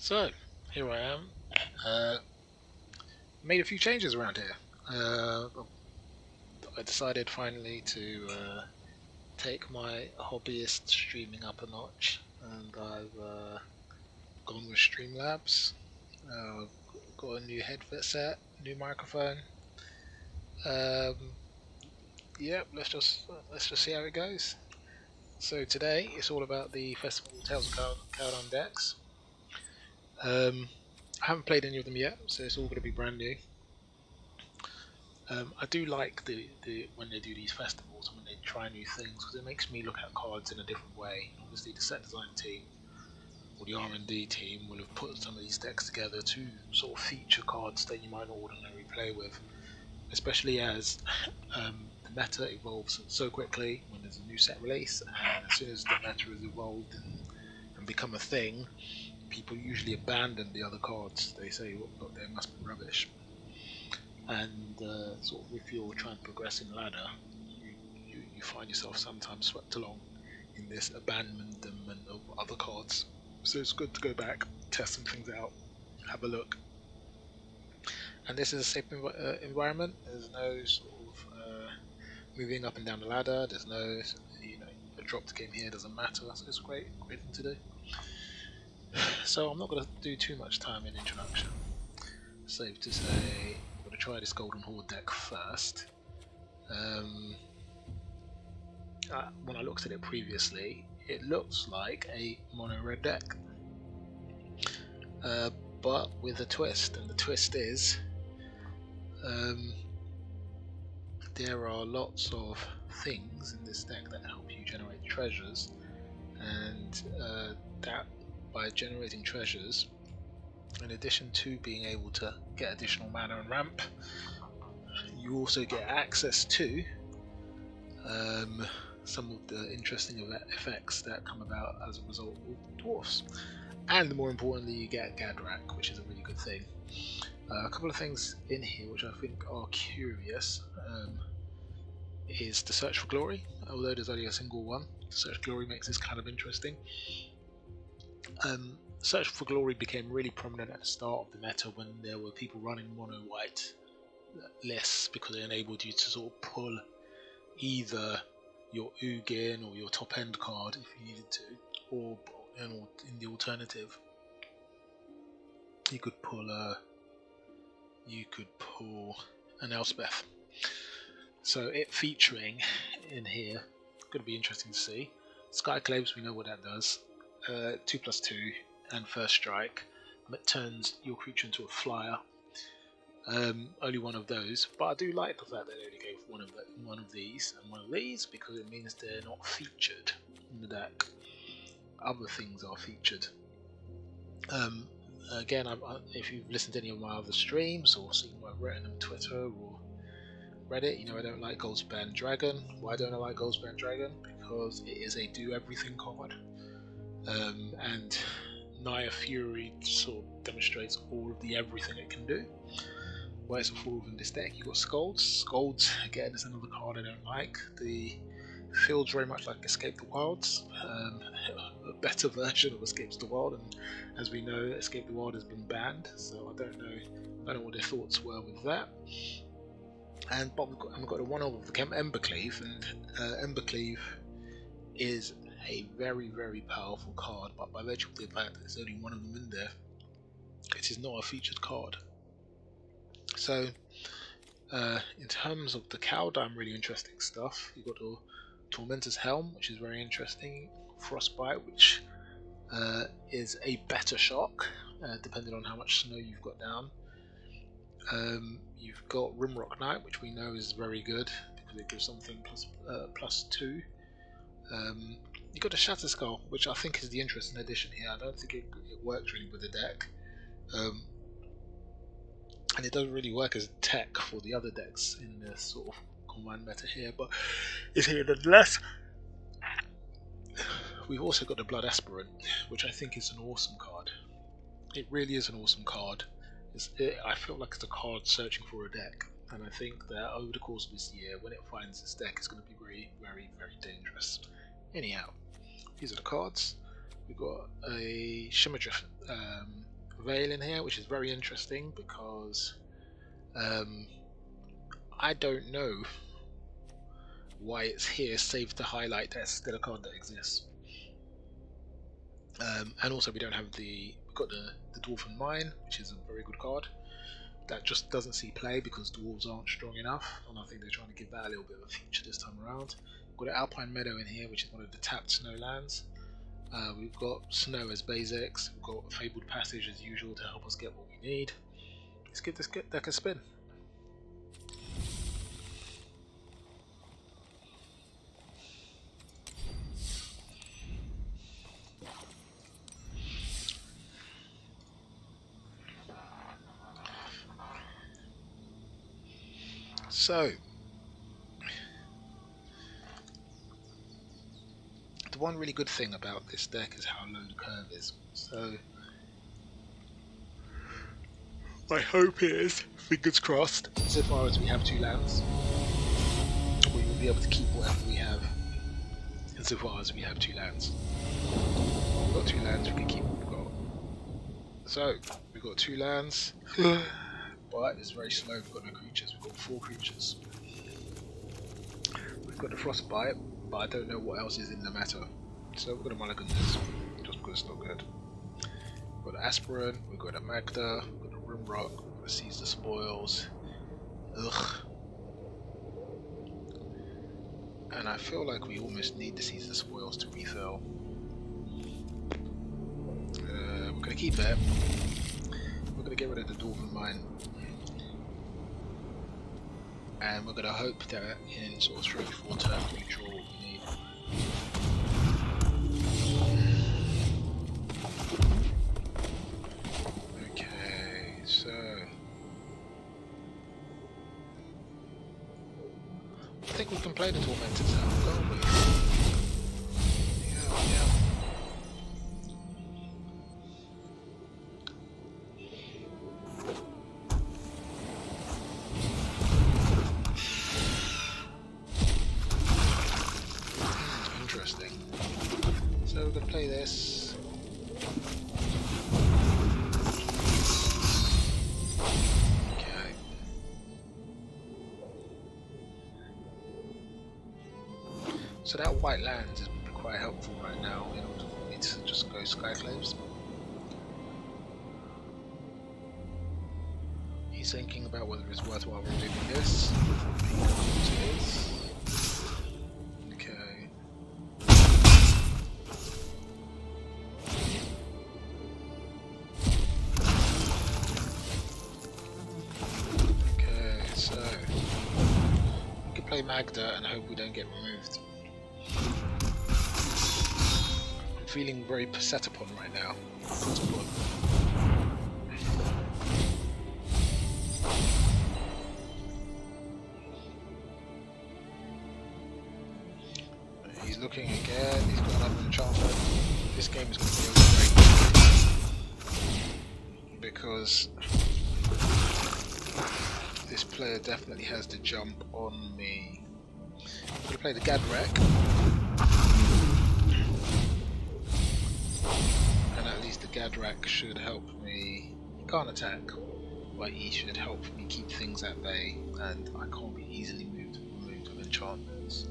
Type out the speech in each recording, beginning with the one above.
So, here I am. Made a few changes around here. I decided finally to take my hobbyist streaming up a notch, and I've gone with Streamlabs. Got a new headset set, new microphone. Um, yep, let's just see how it goes. So today it's all about the Festival Tales of Kaldheim decks. I haven't played any of them yet, so it's all going to be brand new. I do like the when they do these festivals and when they try new things, because it makes me look at cards in a different way. Obviously, the set design team or the R&D team will have put some of these decks together to sort of feature cards that you might not ordinarily play with, especially as the meta evolves so quickly when there's a new set release, and as soon as the meta has evolved and become a thing, people usually abandon the other cards. They say, "Well, look, they must be rubbish." And sort of if you're trying to progress in ladder, you find yourself sometimes swept along in this abandonment of other cards. So it's good to go back, test some things out, have a look. And this is a safe environment. There's no sort of moving up and down the ladder. There's no, a dropped game here doesn't matter. So it's a great thing to do. So I'm not going to do too much time in introduction. Safe to say, I'm going to try this Golden Horde deck first. When I looked at it previously, it looks like a mono red deck, but with a twist, and the twist is there are lots of things in this deck that help you generate treasures, and that by generating treasures, in addition to being able to get additional mana and ramp, you also get access to some of the interesting effects that come about as a result of dwarfs. And more importantly, you get Gadrak, which is a really good thing. A couple of things in here which I think are curious is the Search for Glory. Although there's only a single one, the Search for Glory makes this kind of interesting. Search for Glory became really prominent at the start of the meta when there were people running mono white lists, because it enabled you to sort of pull either your Ugin or your top end card if you needed to, or in the alternative you could pull an Elspeth. So it featuring in here, going to be interesting to see. Skyclaves, we know what that does. 2/2 and first strike. It turns your creature into a flyer. Only one of those, but I do like the fact that they only gave one of these and one of these, because it means they're not featured in the deck. Other things are featured. Again, if you've listened to any of my other streams or seen what I've written on Twitter or Reddit, you know I don't like Goldspan Dragon. Why don't I like Goldspan Dragon? Because it is a do everything card, and Naya Fury sort of demonstrates all of the everything it can do. Why it's a full in this deck? You've got Scolds. Scolds, again, is another card I don't like. The feels very much like Escape the Wilds, a better version of Escape the Wild, and as we know, Escape the Wild has been banned, so I don't know what their thoughts were with that. But we've got a one-off of the Embercleave, and Embercleave is a very, very powerful card, but by virtue of the fact that there's only one of them in there, it is not a featured card. So, in terms of the Kaldheim, really interesting stuff. You've got the Tormentor's Helm, which is very interesting. Frostbite, which is a better shock, depending on how much snow you've got down. You've got Rimrock Knight, which we know is very good because it gives something +2. You've got a Shatter Skull, which I think is the interesting addition here. I don't think it works really with the deck. And it doesn't really work as tech for the other decks in this sort of command meta here, but it's here nonetheless. We've also got the Blood Aspirant, which I think is an awesome card. It really is an awesome card. I feel like it's a card searching for a deck, and I think that over the course of this year, when it finds this deck, it's going to be very, very, very dangerous. Anyhow, these are the cards. We've got a Shimmerdrift Veil in here, which is very interesting because I don't know why it's here, save to highlight that it's still a card that exists. And also we don't have we've got the Dwarven Mine, which is a very good card. That just doesn't see play because dwarves aren't strong enough, and I think they're trying to give that a little bit of a feature this time around. We've got an Alpine Meadow in here, which is one of the tapped snow lands. We've got Snow as basics, we've got Fabled Passage as usual to help us get what we need. Let's give this deck a spin. So, the one really good thing about this deck is how low the curve is. So, my hope is, fingers crossed, so far as we have 2 lands, we will be able to keep whatever we have, insofar as we have 2 lands. We've got 2 lands, we can keep what we've got. So, we've got 2 lands, but it's very slow, we've got no creatures, we've got 4 creatures. We've got the Frostbite, but I don't know what else is in the meta. So we're going to mulligan this, just because it's not good. We've got an Aspirant, we've got a Magda, we've got a Rimrock, we've got a Seize the Spoils. Ugh. And I feel like we almost need to Seize the Spoils to refill. We're going to keep it. We're going to get rid of the Dwarven Mine. And we're going to hope that in sort of 3-4 turns we draw what we need. Okay, so I think we can play the Tormentors now, can't we? Yeah. Interesting. So we're going to play this. Okay. So that white land is quite helpful right now in order for me to just go Skyclaves. He's thinking about whether it's worthwhile removing this. It is. Okay. Okay, so we can play Magda and hope we don't get removed. I'm feeling very Persetapon right now. He's looking again, he's got another enchantment. This game is going to be great because this player definitely has to jump on me. I'm going to play the Gadrek, and at least the Gadrek should help me. He can't attack, but he should help me keep things at bay, and I can't be easily removed with enchantments.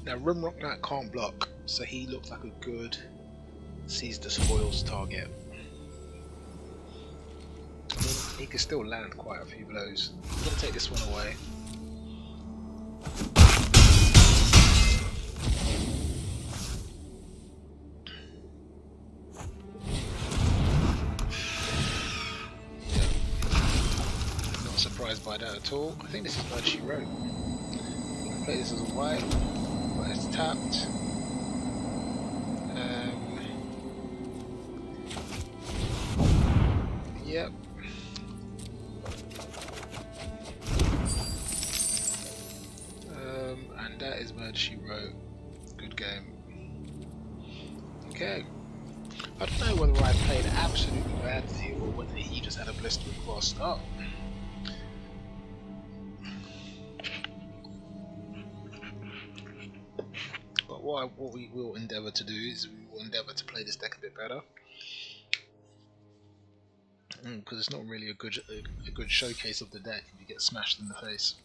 Now Rimrock Knight can't block, so he looks like a good Seize the Spoils target. I mean, he can still land quite a few blows. I'm going to take this one away. Yeah. Not surprised by that at all. I think this is what she wrote. We can play this as a white. It's tapped. Yep. And that is Murder She Wrote. Good game. Okay. I don't know whether I played absolutely badly or whether he just had a blistering cross. Oh. But what we will endeavour to do is we will endeavour to play this deck a bit better. Because it's not really a good showcase of the deck if you get smashed in the face.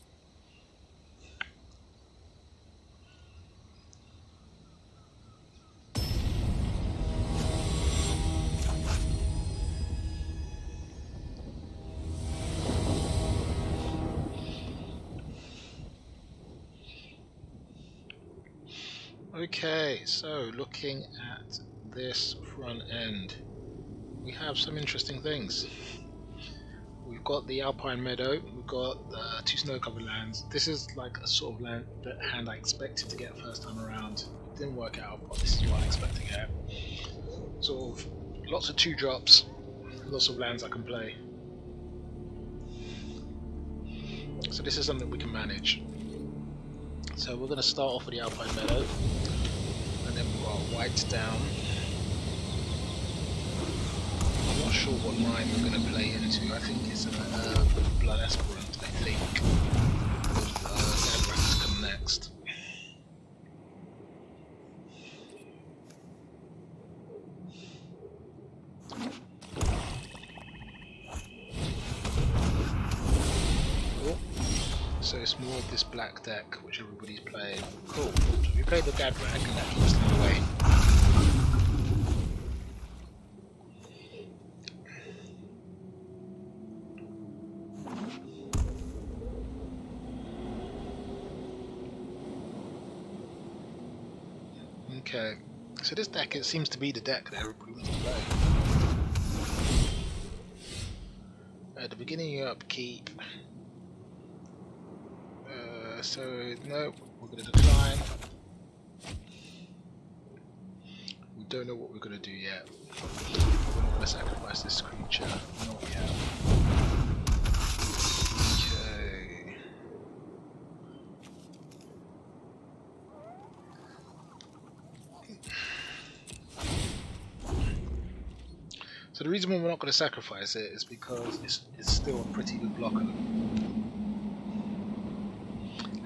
Okay, so looking at this front end, we have some interesting things. We've got the Alpine Meadow, we've got the 2 snow-covered lands. This is like a sort of hand I expected to get first time around. It didn't work out, but this is what I expect to get. Sort of lots of 2-drops, lots of lands I can play. So this is something we can manage. So we're going to start off with the Alpine Meadow, and then we've got white down. I'm not sure what line we're going to play into. I think it's a Blood Aspirant, I think. Gadrak's come next. Cool. So it's more of this black deck which everybody's playing. Cool. So we play the Gadrak and that keeps them away. Okay, so this deck, it seems to be the deck that everybody wants to play. At the beginning you upkeep. So no, we're going to decline. We don't know what we're going to do yet. We're not going to sacrifice this creature. Not yet. Okay. So the reason why we're not going to sacrifice it is because it's still a pretty good blocker.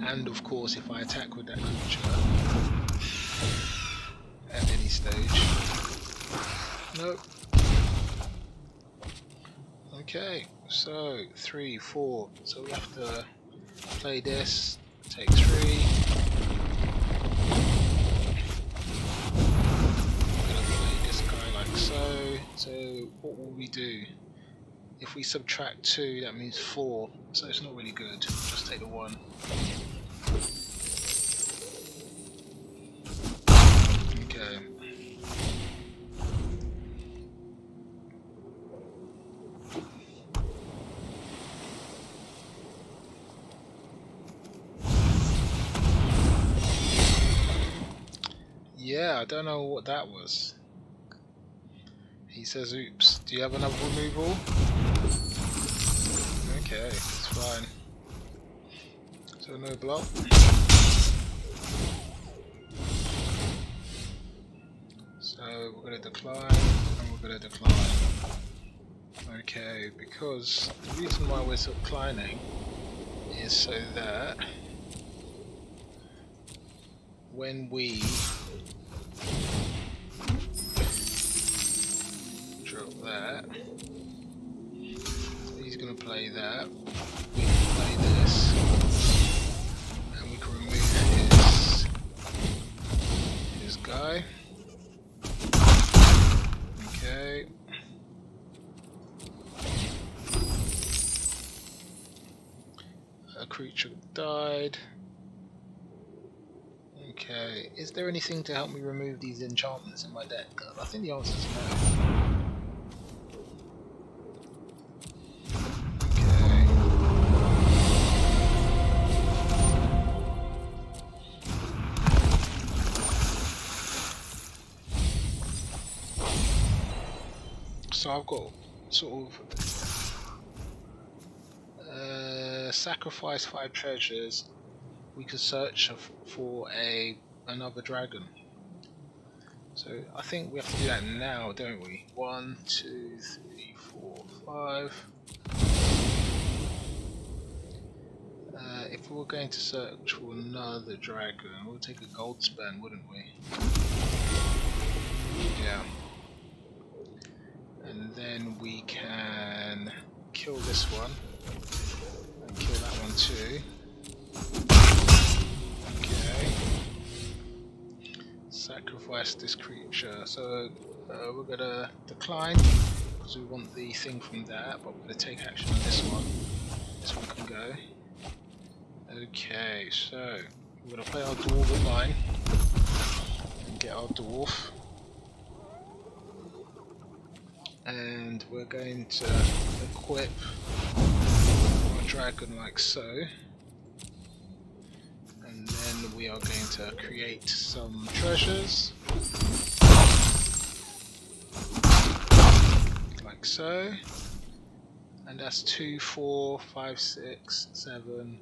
And of course, if I attack with that creature at any stage, nope. Okay, so 3, 4. So we have to play this, take 3. So what will we do? If we subtract 2, that means 4, so it's not really good. Just take the 1. Okay. Yeah, I don't know what that was. He says, oops. Do you have another removal? Okay, it's fine. So no block. So we're going to decline, and we're going to decline. Okay, because the reason why we're declining is so that when we that. So he's going to play that. We can play this, and we can remove his guy. Okay. A creature died. Okay. Is there anything to help me remove these enchantments in my deck? I think the answer is no. So I've got sort of sacrifice 5 treasures. We could search for another dragon. So I think we have to do that now, don't we? 1, 2, 3, 4, 5. If we were going to search for another dragon, we'll take a gold spend, wouldn't we? Yeah. And then we can kill this one, and kill that one too. Okay. Sacrifice this creature. So we're gonna decline because we want the thing from that, but we're gonna take action on this one. This one can go. Okay, so we're gonna play our dwarven line and get our dwarf, and we're going to equip our dragon like so. And then we are going to create some treasures, like so. And that's 2, 4, 5, 6, 7,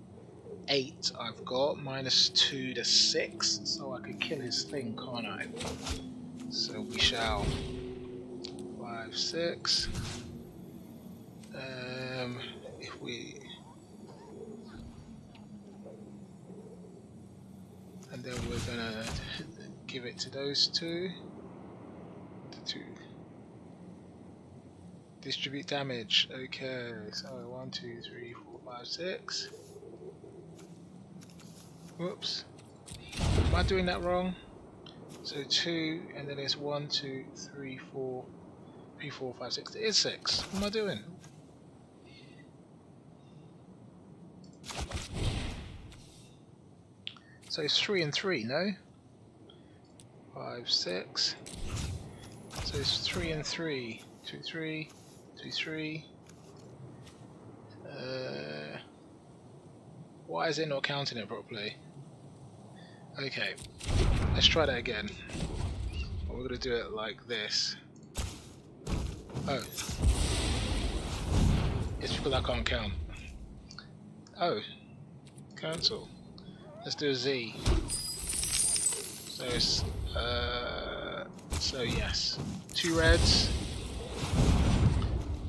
8 I've got, minus 2 to 6, so I could kill his thing, can't I? So we shall. 5, 6. If we. And then we're gonna give it to those two. Distribute damage. Okay, so 1, 2, 3, 4, 5, 6. Whoops. Am I doing that wrong? So 2, and then it's 1, 2, 3, 4, 3, 4, 5, 6. It is 6. What am I doing? So it's 3 and 3, no? 5, 6. So it's 3 and 3. 2, 3, 2, 3. Why is it not counting it properly? Okay, let's try that again. We're going to do it like this. Oh. It's because I can't count. Oh. Cancel. Let's do a Z. So it's, so yes. 2 reds.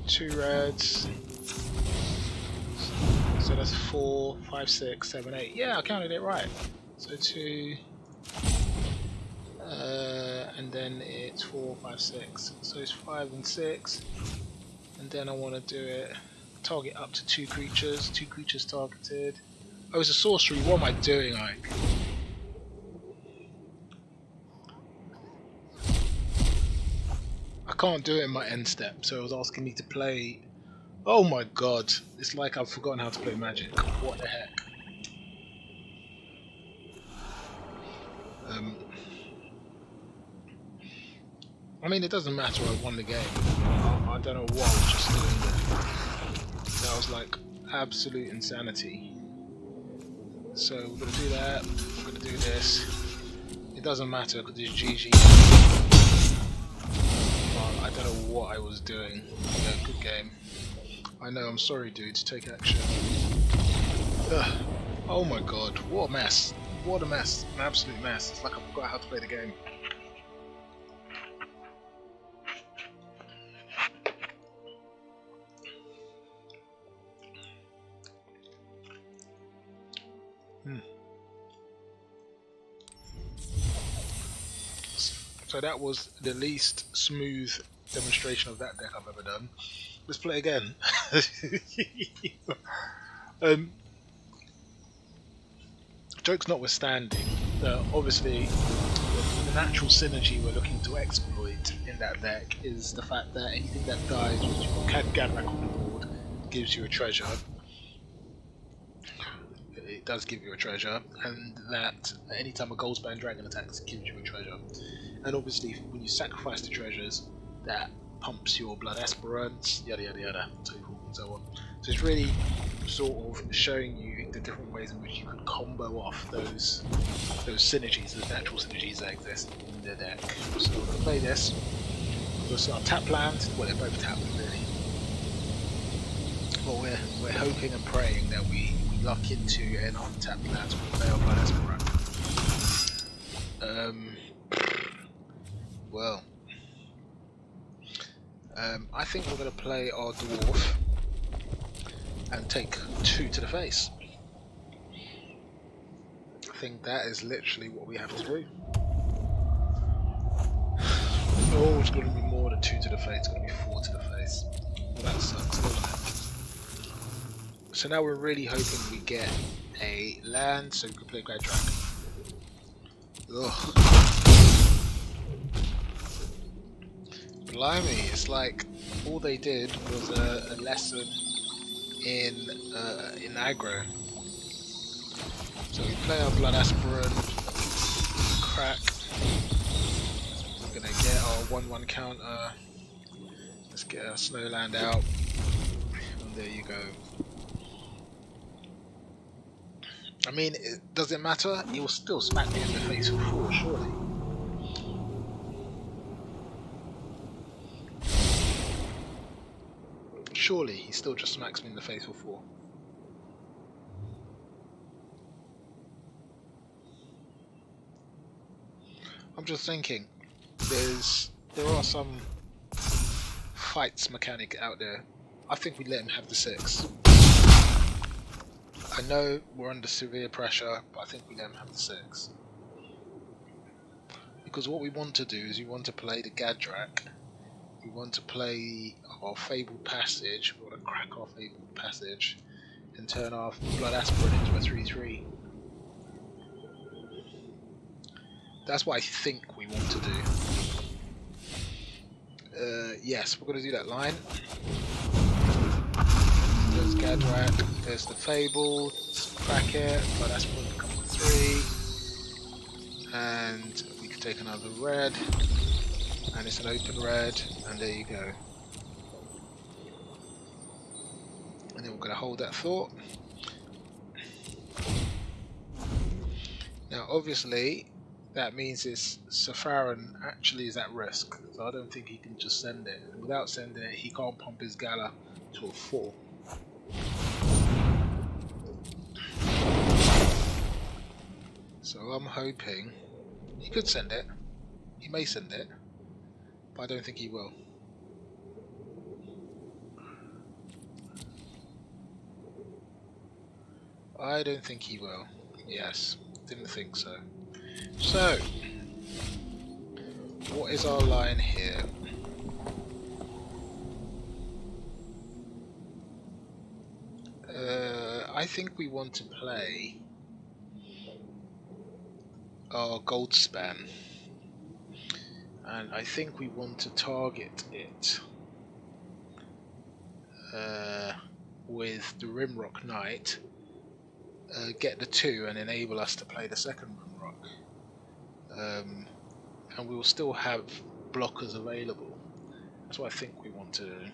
2 reds. So that's 4, 5, 6, 7, 8. Yeah, I counted it right. So 2, and then it's 4, 5, 6. So it's 5 and 6, and then I want to do it. Target up to 2 creatures. 2 creatures targeted. Oh, it's a sorcery. What am I doing, Ike? I can't do it in my end step, so it was asking me to play. Oh my god! It's like I've forgotten how to play Magic. What the heck? I mean, it doesn't matter. I won the game. I don't know what I was just doing there. That was like absolute insanity. So we're gonna do that. We're gonna do this. It doesn't matter because it's GG. But I don't know what I was doing. Yeah, good game. I know. I'm sorry, dudes. Take action. Ugh. Oh my god! What a mess! What a mess! An absolute mess. It's like I forgot how to play the game. So that was the least smooth demonstration of that deck I've ever done. Let's play again. Jokes notwithstanding, obviously the natural synergy we're looking to exploit in that deck is the fact that anything that dies which you can gather back on the board gives you a treasure. It does give you a treasure, and that anytime a Goldspan Dragon attacks, it gives you a treasure. And obviously, when you sacrifice the treasures, that pumps your blood aspirants, yada yada yada, so forth and so on. So it's really sort of showing you the different ways in which you could combo off those synergies, those natural synergies that exist in the deck. So we're going to play this. We'll see our tap land. Well, they're both tapped really. But we're hoping and praying that we luck into an untapped land to play our blood aspirant. Well, I think we're going to play our dwarf and take 2 to the face. I think that is literally what we have to do. Oh, it's going to be more than 2 to the face, it's going to be 4 to the face. Well, that sucks, doesn't it? So now we're really hoping we get a land so we can play Grad Dragon. Ugh. Blimey, it's like all they did was a lesson in aggro. So we play our Blood Aspirant, crack. We're gonna get our 1/1 counter. Let's get our Snowland out, and there you go. I mean, does it matter? He will still smack me in the face for 4, surely. Surely he still just smacks me in the face for 4. I'm just thinking, there are some fights mechanic out there. I think we let him have the 6. I know we're under severe pressure, but I think we let him have the 6. Because what we want to do is we want to play the Gadrak. We want to play our Fabled Passage. We want to crack our Fabled Passage and turn our Blood Aspirant into a 3/3. That's what I think we want to do. Yes, we're going to do that line. There's Gadrak, there's the Fable, crack it, Blood Aspirant becomes a 3. And we could take another red. And it's an open red, and there you go. And then we're going to hold that thought. Now obviously that means Safaran actually is at risk, so I don't think he can just send it. And without sending it, he can't pump his Gala to a 4. So I'm hoping he could send it. He may send it, but I don't think he will. I don't think he will. Yes, didn't think so. So, what is our line here? I think we want to play our Goldspan, and I think we want to target it with the Rimrock Knight, get the 2 and enable us to play the second Rimrock. And we will still have blockers available. That's what I think we want to do.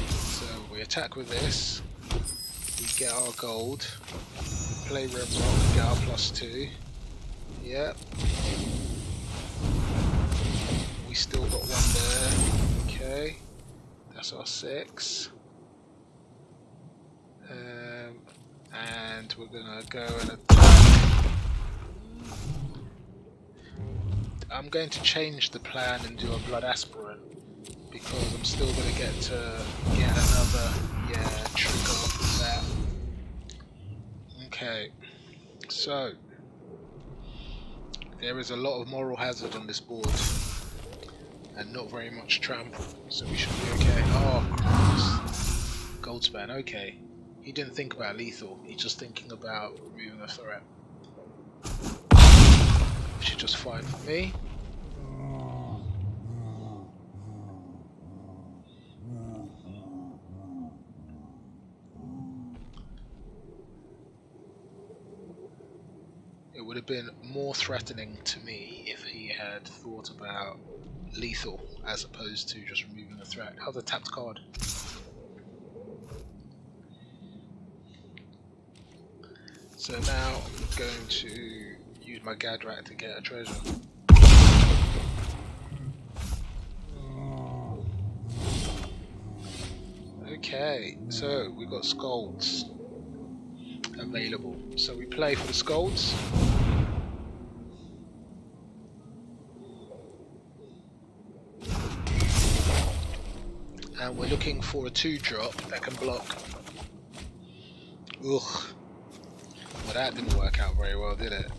So we attack with this, we get our gold, play Rimrock, get our +2. Yep. We still got 1 there. Okay. That's our 6. And we're gonna go and attack. I'm going to change the plan and do a Blood Aspirant because I'm still gonna get another trigger off of that. Okay, so there is a lot of moral hazard on this board and not very much trample, so we should be okay. Oh Christ. Goldspan, okay. He didn't think about lethal, he's just thinking about removing a threat. Which is just fine for me. It would have been more threatening to me if he had thought about lethal as opposed to just removing a threat. How's a tapped card? So now I'm going to use my Gadrak to get a treasure. Okay, so we've got Scolds available. So we play for the Scolds. looking for a 2-drop that can block. Ugh. Well, that didn't work out very well, did it?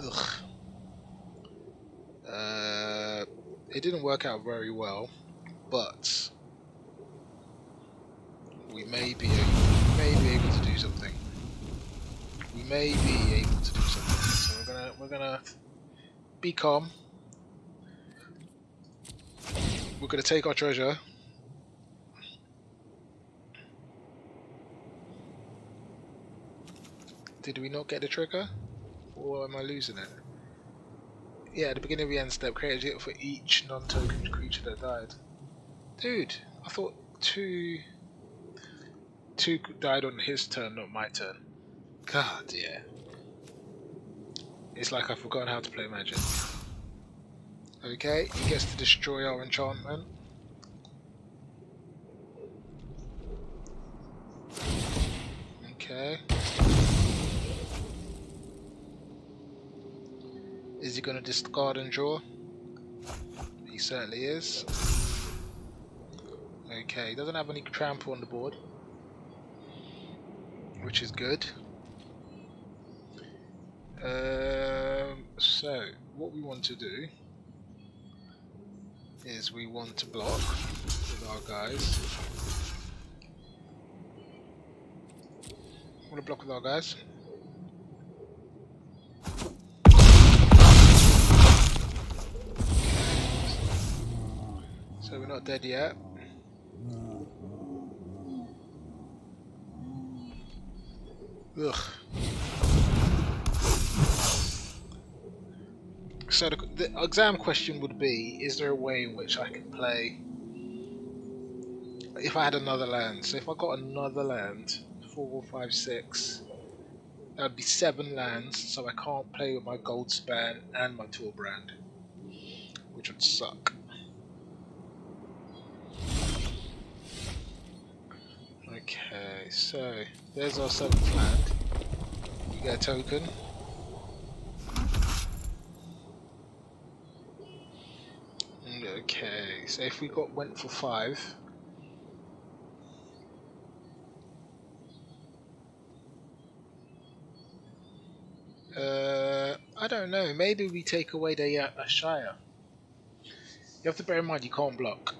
Ugh. It didn't work out very well, but we may be able to do something. We may be able to do something. So we're gonna be calm. We're gonna take our treasure. Did we not get the trigger? Or am I losing it? Yeah, at the beginning of the end step, create a hit for each non-token creature that died. Dude, I thought two died on his turn, not my turn. God, yeah. It's like I've forgotten how to play Magic. Okay, he gets to destroy our enchantment. Okay. Is he going to discard and draw? He certainly is. Okay, he doesn't have any trample on the board, which is good. So, what we want to do is we want to block with our guys. I want to block with our guys. So we're not dead yet. Ugh. So the exam question would be, is there a way in which I can play if I had another land? So if I got another land, 4, 5, 6, that would be 7 lands, so I can't play with my Goldspan and my Toolbrand, which would suck. Okay, so there's our 7th land. You get a token. Okay, so if we went for 5, I don't know. Maybe we take away the Ashaya. You have to bear in mind you can't block.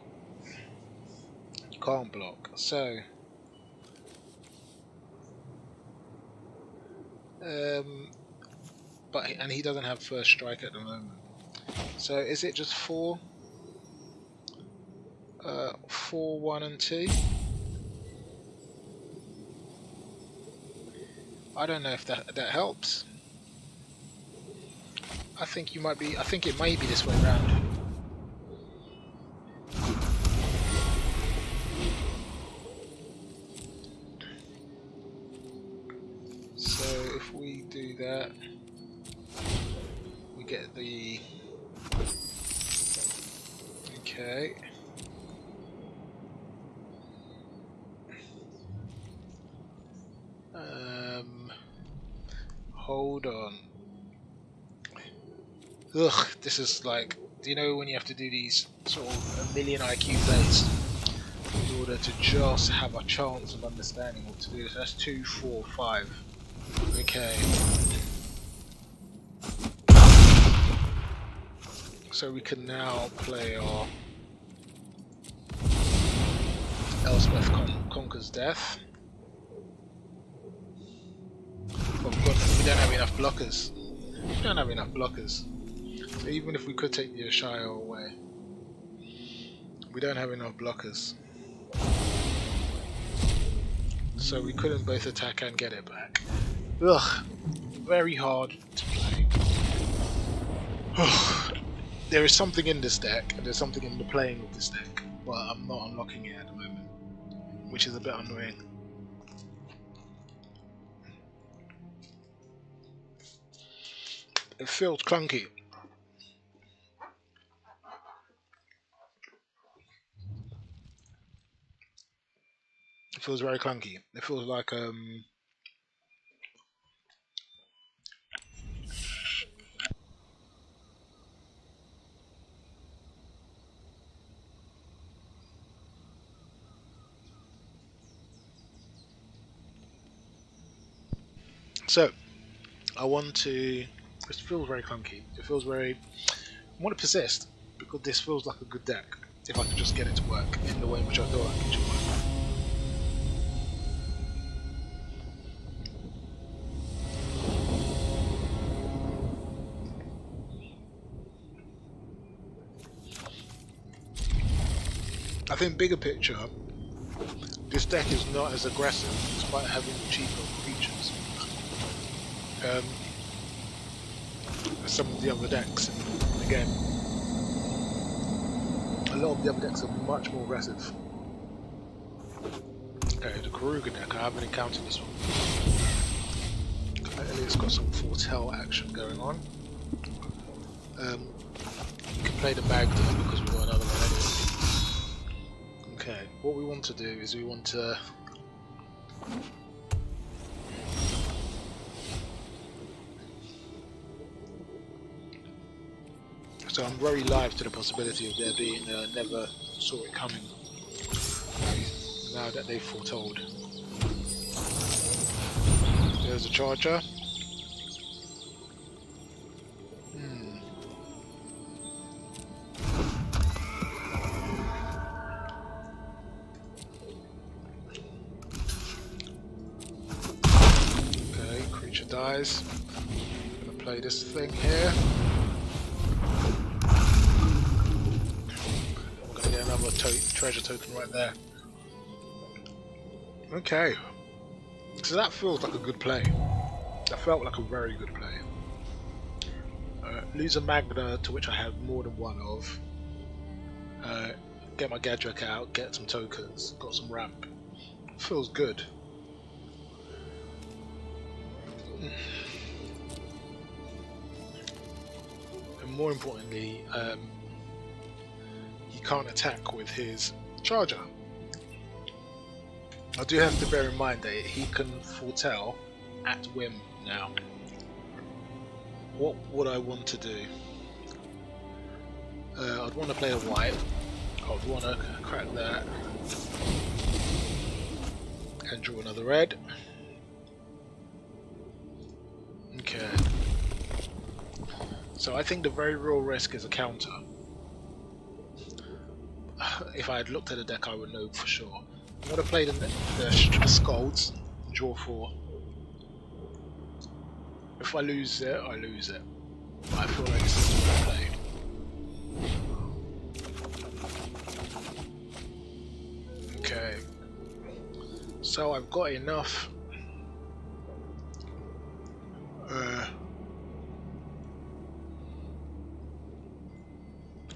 You can't block. So, and he doesn't have first strike at the moment. So is it just 4? 4, 1, and 2. I don't know if that helps. I think you might be. I think it may be this way around. So if we do that, we get the. Okay. Hold on. Ugh, this is like, do you know when you have to do these sort of a million IQ plays in order to just have a chance of understanding what to do? So that's 2, 4, 5. Okay. So we can now play our Elspeth Conquers Death. But we don't have enough blockers. We don't have enough blockers. So even if we could take the Ashaya away, we don't have enough blockers. So we couldn't both attack and get it back. Ugh, very hard to play. There is something in this deck, and there's something in the playing of this deck, but I'm not unlocking it at the moment, which is a bit annoying. It feels clunky. It feels very clunky. It feels like So I want to. This feels very clunky. It feels very. I want to persist because this feels like a good deck. If I can just get it to work in the way in which I feel like it should work. I think bigger picture, this deck is not as aggressive despite having cheaper creatures as some of the other decks in the game. A lot of the other decks are much more aggressive. Okay, the Karuga deck, I haven't encountered this one. Clearly it's got some foretell action going on. You can play the Magda because we've got another one anyway. Okay, what we want to do is we want to so I'm very live to the possibility of there being never saw it coming now that they've foretold. There's a charger. Dies. I'm gonna play this thing here. We're gonna get another treasure token right there. Okay, so that feels like a good play. That felt like a very good play. Lose a Magna, to which I have more than one of. Get my Gadrak out, get some tokens, got some ramp. Feels good. And more importantly, he can't attack with his charger. I do have to bear in mind that he can foretell at whim now. What would I want to do? I'd want to play a white. I'd want to crack that and draw another red. Okay. So I think the very real risk is a counter. If I had looked at the deck, I would know for sure. I'm going to play the Scolds, draw 4. If I lose it, I lose it. I feel like this is a good play. Okay. So I've got enough.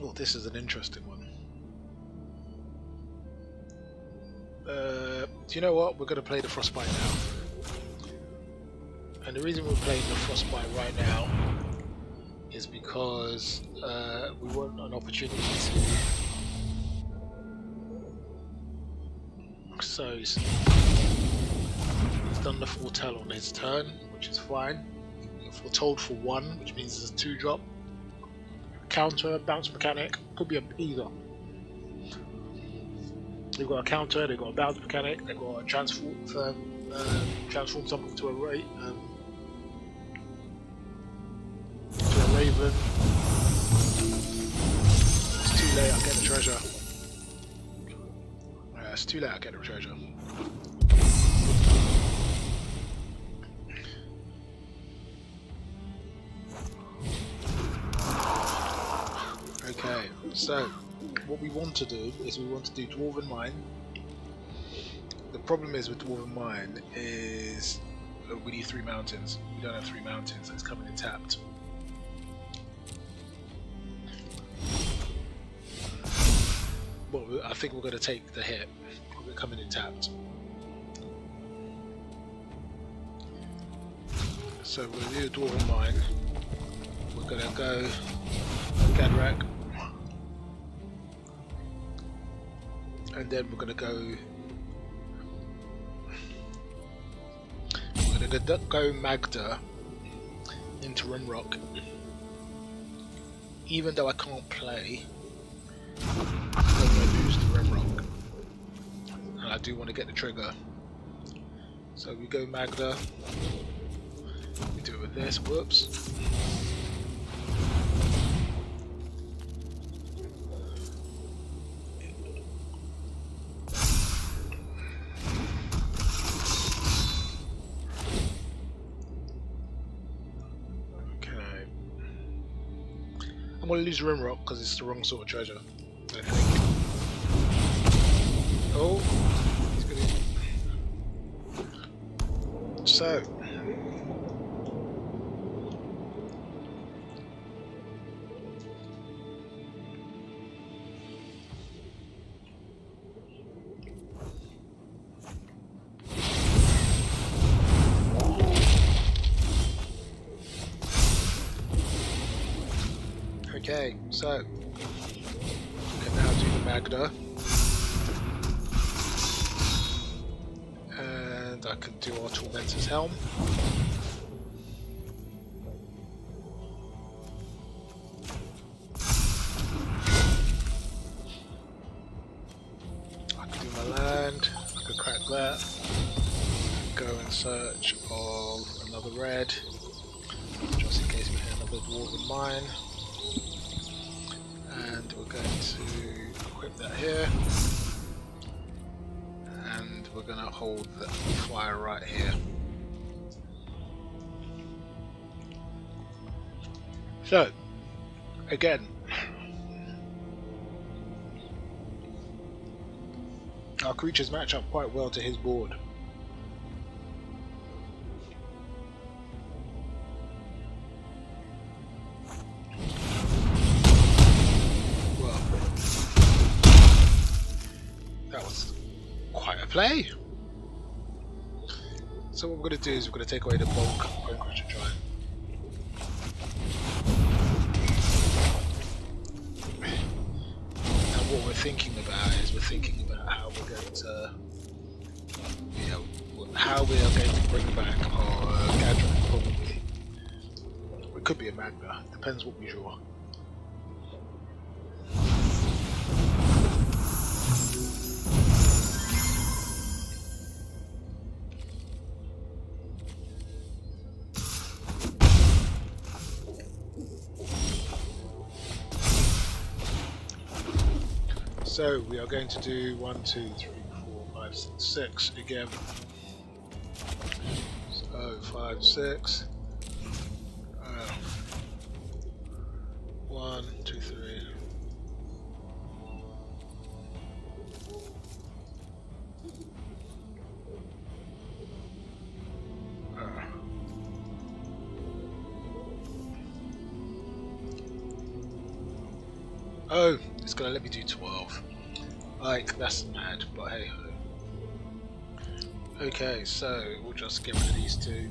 Oh, this is an interesting one. Do you know what? We're going to play the Frostbite now. And the reason we're playing the Frostbite right now is because we want an opportunity to... So he's done the foretell on his turn, which is fine. Foretold for 1, which means it's a 2-drop. Counter, bounce mechanic, could be either. They've got a counter, they've got a bounce mechanic, they've got a transform something to a raven. It's too late, I'll get the treasure. It's too late, I'll get the treasure. Okay, so what we want to do is we want to do Dwarven Mine. The problem is with Dwarven Mine is we need 3 mountains. We don't have 3 mountains, so it's coming in tapped. But I think we're going to take the hit. We're coming in tapped. So we're going to do a Dwarven Mine. We're going to go Gadrak. And then we're going to go... We're going to go Magda into Rimrock. Even though I can't play, I'm going to lose to Rimrock. And I do want to get the trigger. So we go Magda. We do it with this. Whoops. Okay. I'm gonna lose Rim Rock because it's the wrong sort of treasure, I think. Oh, he's gonna. So. Okay, so we can now do the Magda, and I can do our Tormentor's Helm. I can do my land, I can crack that, go in search of another red, just in case we hit another Dwarven Mine. And we're going to equip that here, and we're going to hold the fire right here. So, again, our creatures match up quite well to his board. Play. So what we're going to do is we're going to take away the bulk Bone Crusher Giant. And what we're thinking about is we're thinking about how we're going to, you know, how we are going to bring back our Gadrak probably. It could be a Magna, depends what we draw. So we are going to do 1, 2, 3, 4, 5, 6, 6 again. So 5, 6. 1, 2, 3. Oh, it's gonna let me do 12. Like, that's mad, but hey ho. Okay, so we'll just get rid of these two.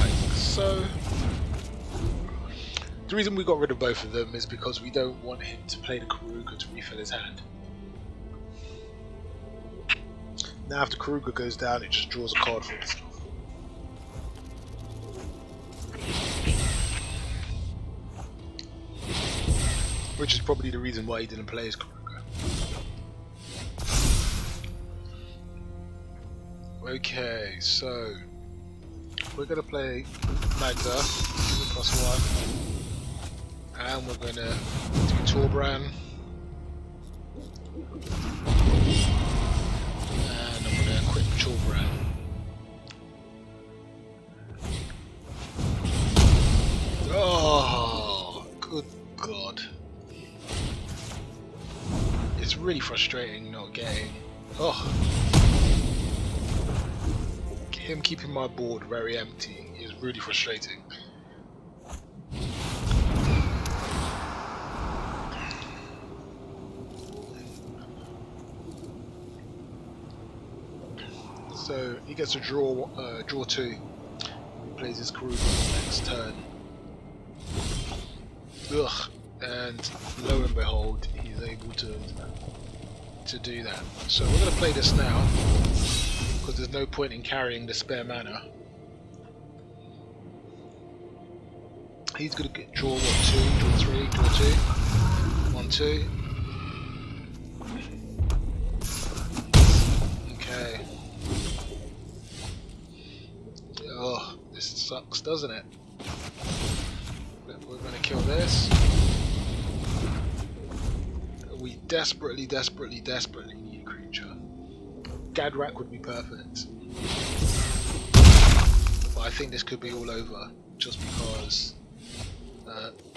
Like so. The reason we got rid of both of them is because we don't want him to play the Karuga to refill his hand. Now if the Karuga goes down, it just draws a card for itself. Which is probably the reason why he didn't play his Karuga. Okay, so we're going to play Magda, +1, and we're going to do Torbran, and I'm going to equip Torbran. Oh, good God. It's really frustrating not getting. Oh. Him keeping my board very empty is really frustrating. So he gets to draw 2. He plays his Karuga next turn. Ugh. And lo and behold, he's able to do that. So we're going to play this now, because there's no point in carrying the spare mana. He's going to draw 1, 2, draw 3, draw 2, 1, 2. Okay. sucks, doesn't it? But we're going to kill this. We desperately need a creature. Gadrak would be perfect. But I think this could be all over just because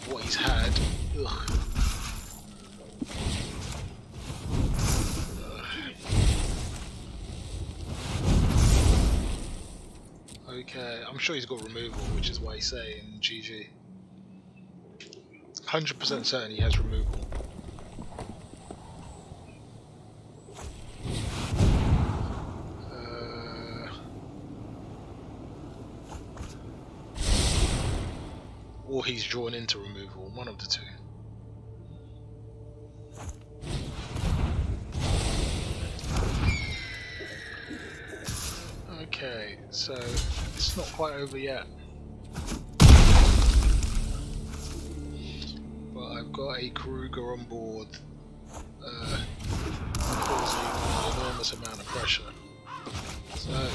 what he's had. Ugh. Okay, I'm sure he's got removal, which is why he's saying GG. 100% certain he has removal. Or he's drawn into removal, one of the two. Okay, so it's not quite over yet. But I've got a Kruger on board, causing an enormous amount of pressure. So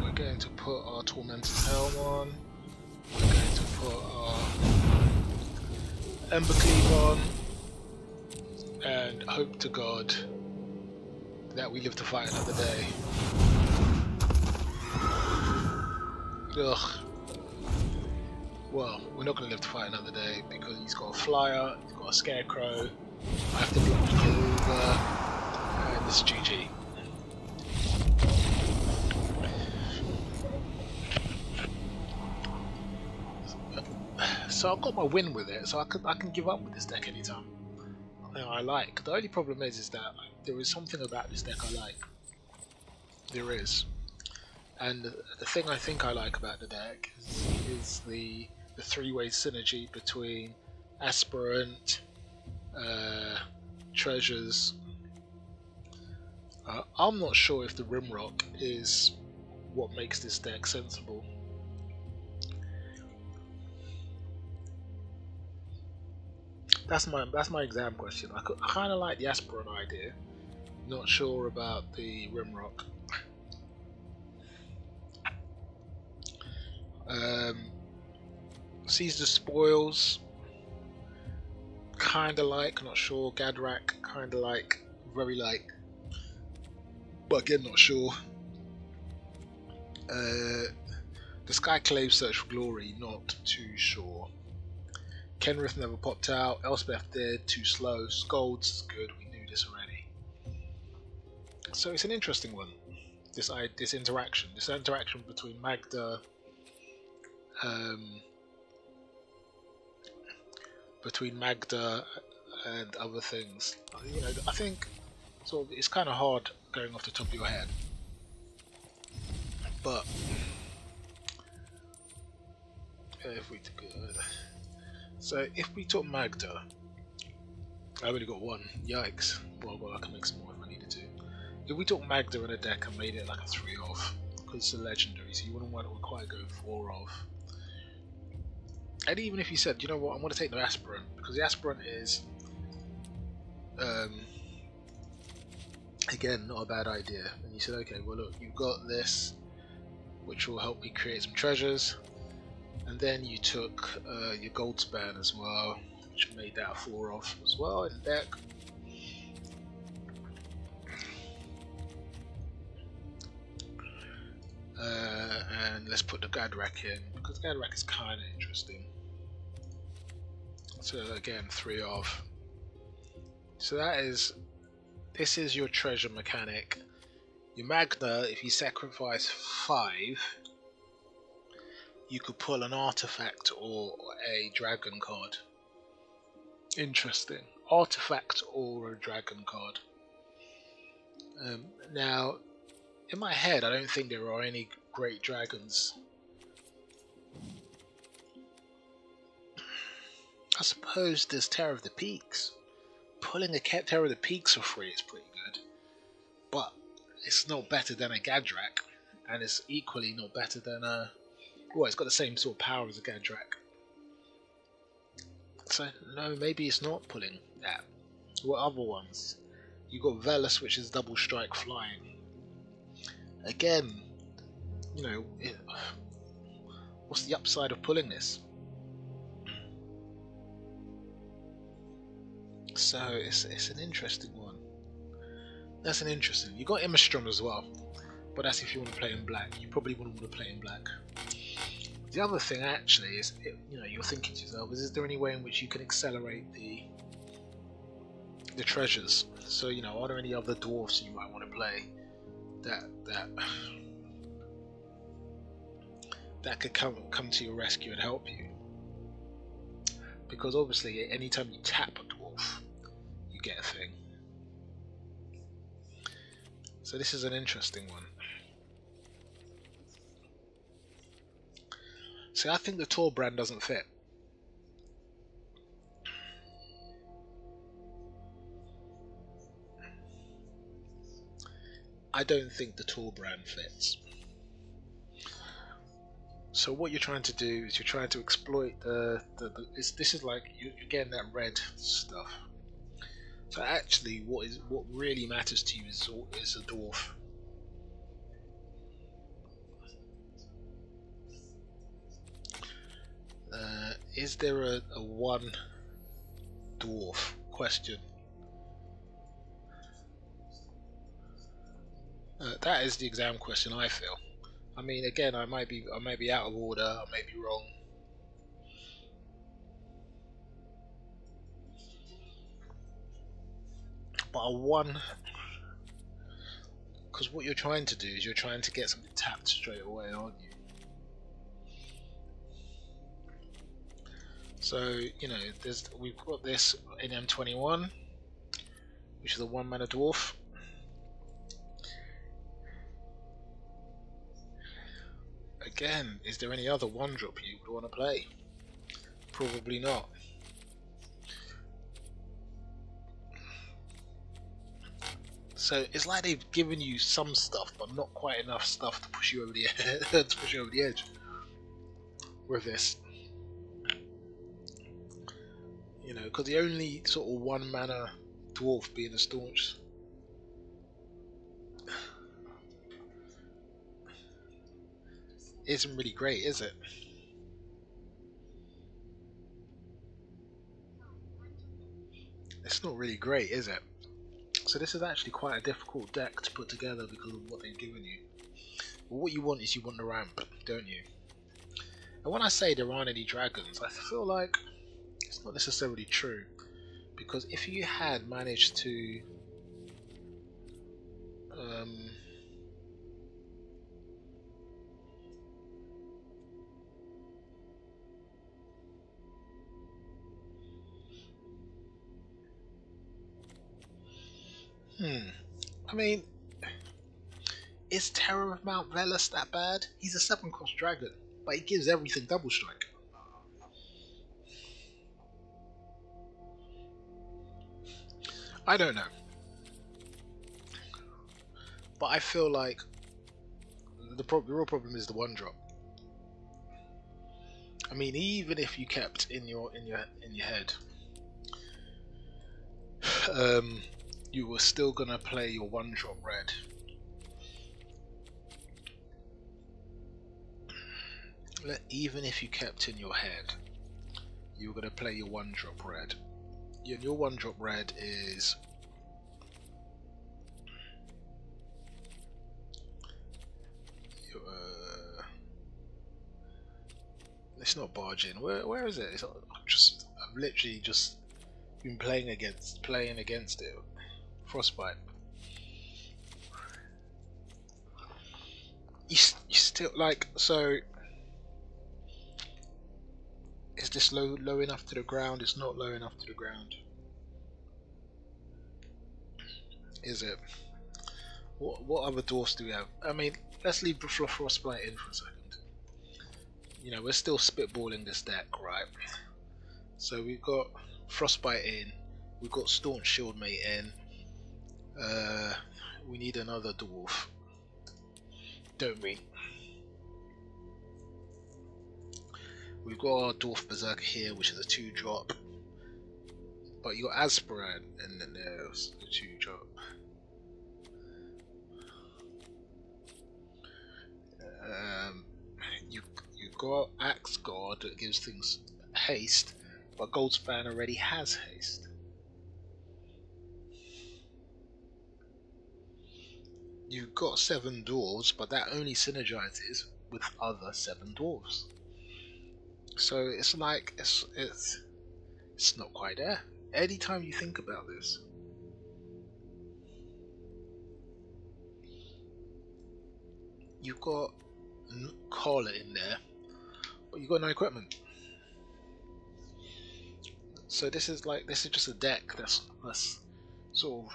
we're going to put our Tormentor's Helm on. We're going to put our Embercleave on. And hope to God that we live to fight another day. Ugh. Well, we're not going to live to fight another day because he's got a flyer, he's got a scarecrow, I have to block the Kruger, and this is GG. So I've got my win with it, so I can give up with this deck anytime. I like. The only problem is that there is something about this deck I like. There is. And the thing I think I like about the deck is the three-way synergy between Aspirant, Treasures. I'm not sure if the Rimrock is what makes this deck sensible. That's my exam question. I kind of like the Aspirant idea. Not sure about the Rimrock. Seize the Spoils. Kinda like, not sure. Gadrak, kinda like, very like. But again, not sure. The Skyclave Search for Glory, not too sure. Kenrith never popped out. Elspeth did, too slow. Scolds, good, we knew this already. So it's an interesting one. This interaction between Magda, and other things. You know, I think sort of it's kind of hard going off the top of your head, but if we took Magda, I only got one. Yikes! Well, I can make some more if I needed to. If we took Magda in a deck and made it like a 3-off, because it's a legendary, so you wouldn't want to quite go 4-off. And even if you said, you know what, I'm going to take the Aspirant, because the Aspirant is, again, not a bad idea. And you said, okay, well look, you've got this, which will help me create some treasures. And then you took your Goldspan as well, which made that a 4-off as well in the deck. And let's put the Gadrak in, because Gadrak is kind of interesting. So again, 3-off. So this is your treasure mechanic. Your Magna, if you sacrifice 5, you could pull an artifact or a dragon card. Interesting. Artifact or a dragon card. Now, in my head, I don't think there are any great dragons. I suppose there's Terror of the Peaks. Pulling a Terror of the Peaks for free is pretty good. But it's not better than a Gadrak. And it's equally not better than a... Well, it's got the same sort of power as a Gadrak. So, no, maybe it's not pulling that. What other ones? You got Velas, which is double strike flying. Again, you know, what's the upside of pulling this? So it's an interesting one. That's an interesting. You got Immerstrom as well, but that's if you want to play in black. You probably wouldn't want to play in black. The other thing actually is, you're thinking to yourself, is there any way in which you can accelerate the treasures? So are there any other dwarfs you might want to play that could come to your rescue and help you? Because obviously, anytime you tap a dwarf, you get a thing. So this is an interesting one. See, I think the Tor brand doesn't fit. I don't think the Tor brand fits. So what you're trying to do is you're trying to exploit this is like you're getting that red stuff. So actually, what really matters to you is a dwarf. Is there a one dwarf question? That is the exam question, I feel. I mean, again, I might be out of order, I may be wrong. But a one, because what you're trying to do is you're trying to get something tapped straight away, aren't you? So we've got this in M21, which is a 1-mana dwarf. Again, is there any other 1-drop you would want to play? Probably not. So it's like they've given you some stuff, but not quite enough stuff to push you over the edge with this. Because the only sort of 1-mana dwarf being a staunch isn't really great, is it? It's not really great, is it? So this is actually quite a difficult deck to put together because of what they've given you. But what you want is you want the ramp, don't you? And when I say there aren't any dragons, I feel like it's not necessarily true. Because if you had managed to I mean, is Terror of Mount Velas that bad? He's a 7-cost dragon, but he gives everything double strike. I don't know. But I feel like the real problem is the 1-drop. I mean, even if you kept in your head, you were still gonna play your 1-drop red. Even if you kept in your head, you were gonna play your 1-drop red. Your 1-drop red is it's not barging. Where is it? I've literally just been playing against it. Frostbite. You still so. Is this low enough to the ground? It's not low enough to the ground. Is it? What other dwarfs do we have? I mean, let's leave Frostbite in for a second. We're still spitballing this deck, right? So we've got Frostbite in, we've got Staunch Shieldmate in. We need another dwarf, don't we? We've got our Dwarf Berserker here, which is a 2-drop. But you got Aspirant, and then there's the 2-drop. got Axe God that gives things haste, but Goldspan already has haste. You've got 7 dwarves, but that only synergizes with other 7 dwarves. So it's like it's not quite there. Anytime you think about this, you've got Collar in there, but you've got no equipment. So this is just a deck that's sort of.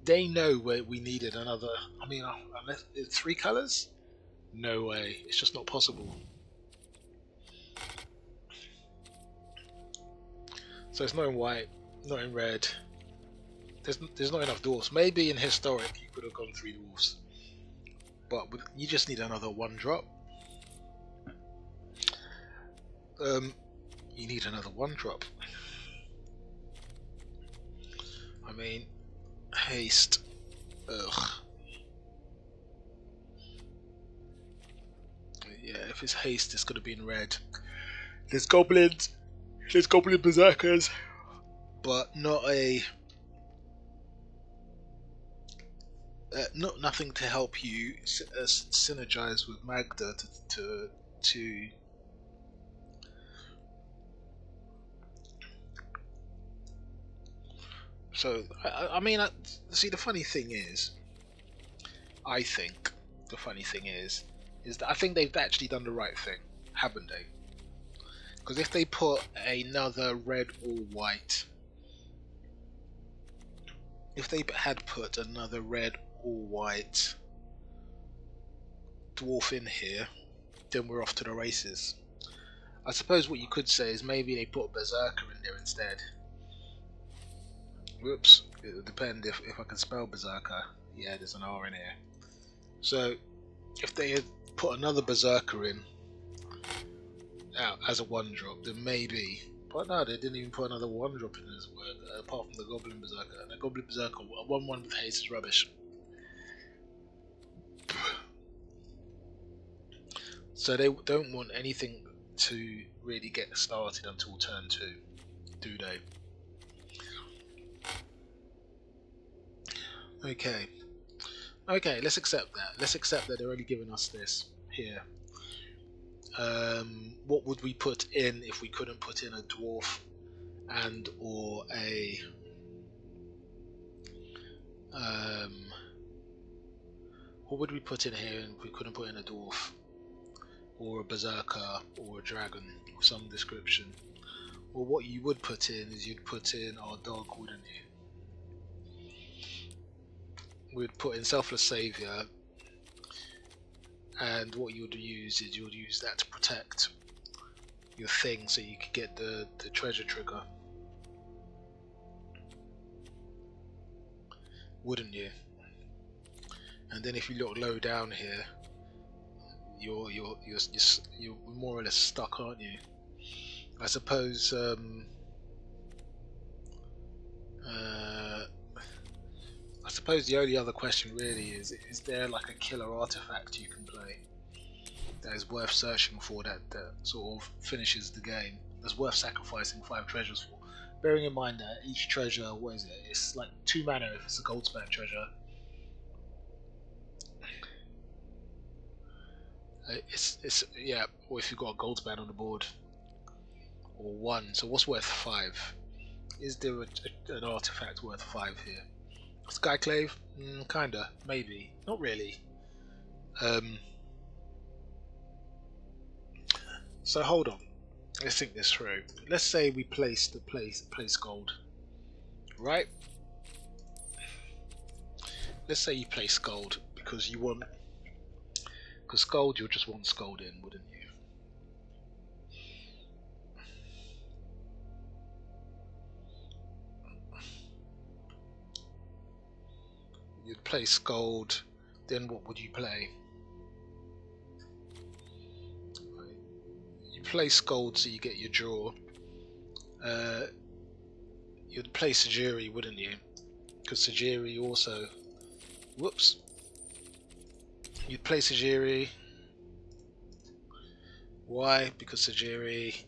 They know where we needed another. I mean, unless it's 3 colors, no way. It's just not possible. So it's not in white, not in red. There's not enough dwarfs. Maybe in historic you could have gone 3 dwarfs, but you just need another 1-drop. You need another 1-drop. I mean, haste. Ugh. Yeah, if it's haste, it's gonna be in red. There's goblins. There's goblin berserkers, but not nothing to help you synergize with Magda to. So I mean, see, the funny thing is, I think the funny thing is that I think they've actually done the right thing, haven't they? Because if they put another red or white, if they had put another red or white dwarf in here, then we're off to the races. I suppose what you could say is maybe they put a berserker in there instead. Whoops, it would depend if I can spell berserker. Yeah, there's an R in here. So if they had put another berserker in out as a 1-drop, then maybe. But no, they didn't even put another 1-drop in as well, apart from the Goblin Berserker. And the Goblin Berserker, a 1/1 with haste is rubbish. So they don't want anything to really get started until turn 2, do they? Okay. Okay, let's accept that. Let's accept that they're only giving us this here. What would we put in if we couldn't put in a dwarf and or a what would we put in here if we couldn't put in a dwarf or a berserker or a dragon of some description? Well, what you would put in is you'd put in our dog, wouldn't you? We'd put in Selfless Savior, and what you would use is you would use that to protect your thing so you could get the treasure trigger, wouldn't you? And then if you look low down here, you're more or less stuck, aren't you? I suppose the only other question really is there like a killer artifact you can play that is worth searching for, that sort of finishes the game, that's worth sacrificing 5 treasures for? Bearing in mind that each treasure, what is it? It's like 2 mana if it's a Goldspan treasure. It's yeah, or if you've got a Goldspan on the board, or 1. So what's worth 5? Is there an artifact worth 5 here? Skyclave? Kinda, maybe, not really. So hold on, let's think this through. Let's say we place gold, right? Let's say you place gold because gold, you'll just want Scold in, wouldn't you? You'd play Scold, then what would you play? You play Scold so you get your draw. You'd play Sajiri, wouldn't you? Because Sajiri also... Whoops. You'd play Sajiri. Why? Because Sajiri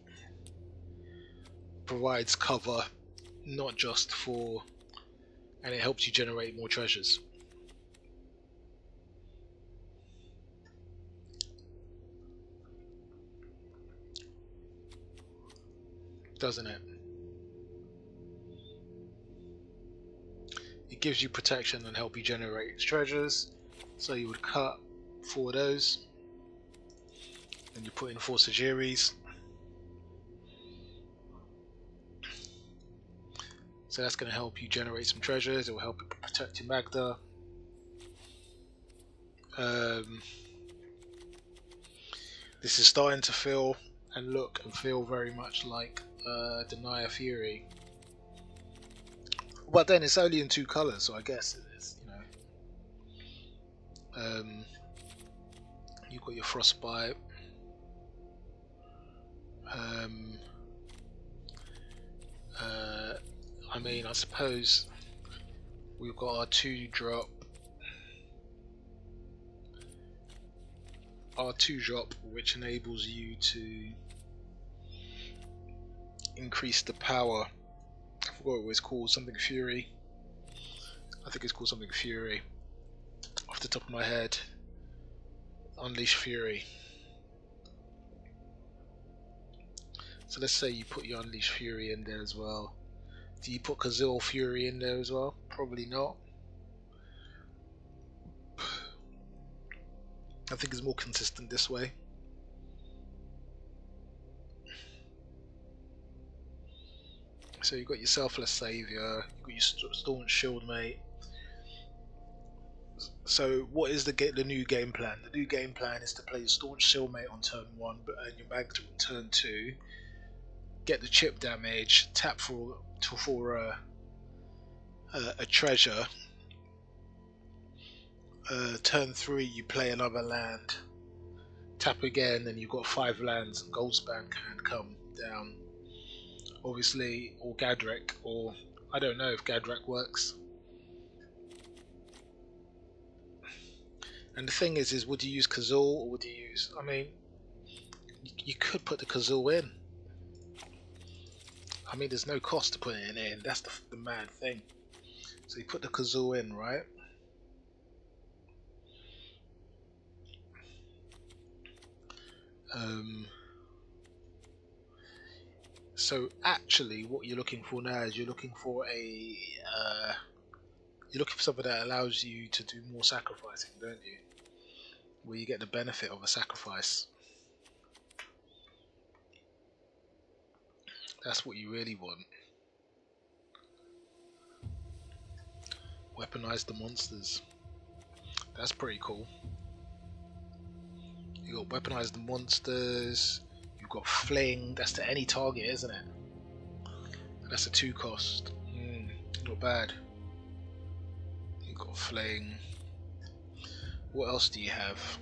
provides cover, not just for, and it helps you generate more treasures. Doesn't it? It gives you protection and help you generate treasures. So you would cut 4 of those, and you put in 4 Sajiris. So that's going to help you generate some treasures. It will help you protect your Magda. This is starting to feel and look and feel very much like Denier Fury. But then it's only in 2 colours, so I guess it is, you know. You've got your Frostbite. I mean, I suppose we've got our 2-drop. Our 2-drop, which enables you to increase the power. I forgot what it's called, something Fury. I think it's called something Fury. Off the top of my head. Unleash Fury. So let's say you put your Unleash Fury in there as well. Do you put Kazil Fury in there as well? Probably not. I think it's more consistent this way. So you've got your Selfless Savior, you've got your Staunch Shieldmate. So what is the new game plan? The new game plan is to play your Staunch Shieldmate on turn 1 and your Magda on turn 2. Get the chip damage, tap for a treasure. Turn 3 you play another land. Tap again and you've got 5 lands and Goldspan can come down. Obviously, or Gadrek, or I don't know if Gadrek works. And the thing is would you use Kazul or would you use? I mean, you could put the Kazul in. I mean, there's no cost to putting it in. That's the mad thing. So you put the Kazul in, right? So actually, what you're looking for now is you're looking for something that allows you to do more sacrificing, don't you? Where you get the benefit of a sacrifice. That's what you really want. Weaponize the monsters. That's pretty cool. You got weaponize the monsters. You've got fling. That's to any target, isn't it? That's a 2 cost. Not bad. You've got fling. What else do you have?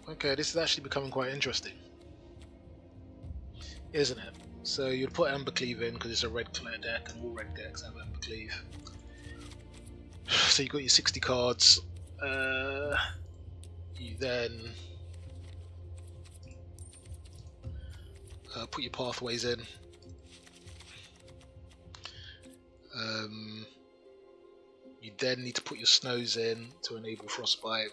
Okay, this is actually becoming quite interesting, isn't it? So you'd put Embercleave in because it's a red clear deck and all red decks have Embercleave. So you've got your 60 cards. You then put your pathways in. You then need to put your snows in to enable Frostbite.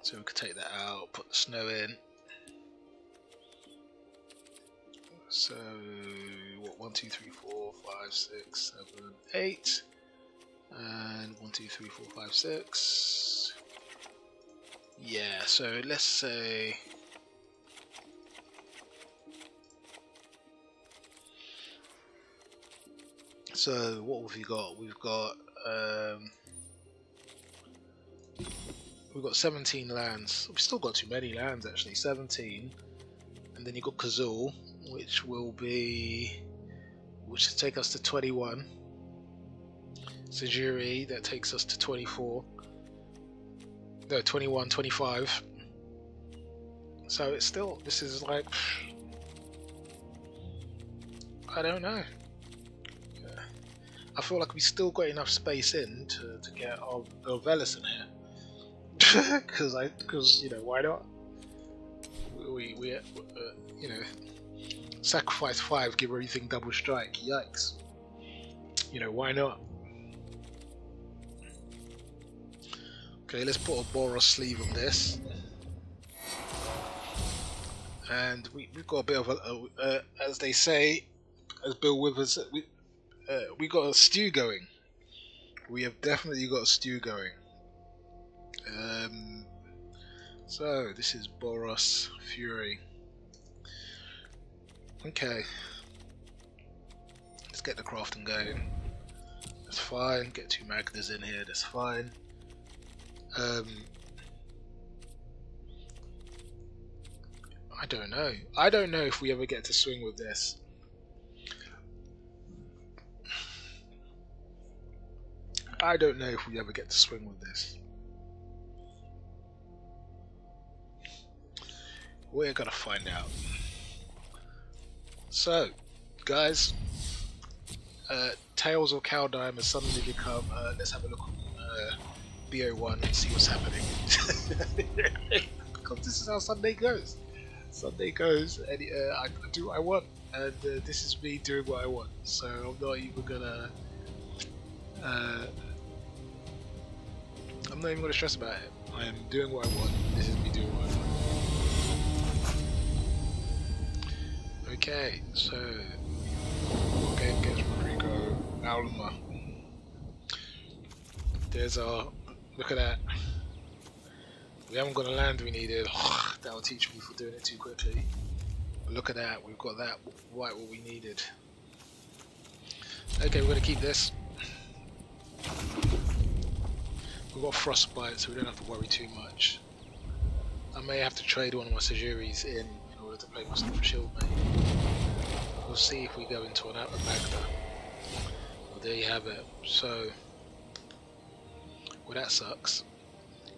So we could take that out, put the snow in. So what? 1, 2, 3, 4, 5, 6, 7, 8, and 1, 2, 3, 4, 5, 6. Yeah. So let's say. So what have we got? We've got 17 lands. We've still got too many lands actually. 17, and then you've got Kazul, which will take us to 21. Sajiri, that takes us to 24. No, 21, 25. So it's still, this is like, I don't know. I feel like we still got enough space in to get our Velis in here. Because you know, why not? We you know, sacrifice 5, give everything double strike. Yikes! You know, why not? Okay, let's put a Boros sleeve on this, and we've got a bit of a as they say, as Bill Withers, we got a stew going. We have definitely got a stew going. So this is Boros Fury. Okay, let's get the crafting going. That's fine. Get 2 Magnas in here. That's fine. I don't know. I don't know if we ever get to swing with this. I don't know if we ever get to swing with this. We're gonna find out. So, guys, Tales of Kaldheim has suddenly become. Let's have a look on BO1 and see what's happening. Because this is how Sunday goes. Sunday goes, and I do what I want, and this is me doing what I want. So I'm not even gonna. I'm not even gonna stress about it. I am doing what I want. This is me doing what I want. Okay, so game against Rodrigo Alma. There's our look at that. We haven't got a land we needed. That'll teach me for doing it too quickly. But look at that, we've got that right what we needed. Okay, we're gonna keep this. We've got Frostbite, so we don't have to worry too much. I may have to trade one of my Sejuris in order to play my stuff shield mate. We'll see if we go into an Magna. Well, there you have it. So, well, that sucks.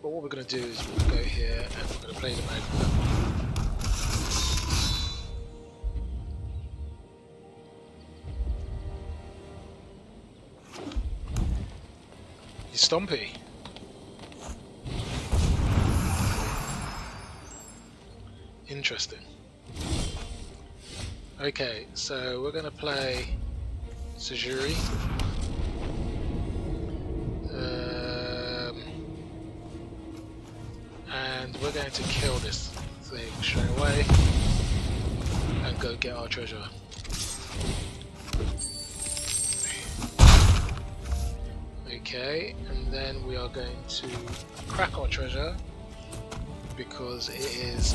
But what we're going to do is we're going to go here and we're going to play the Magna. He's Stompy. Interesting. Okay, so we're going to play Sejuri. And we're going to kill this thing straight away and go get our treasure. Okay, and then we are going to crack our treasure because it is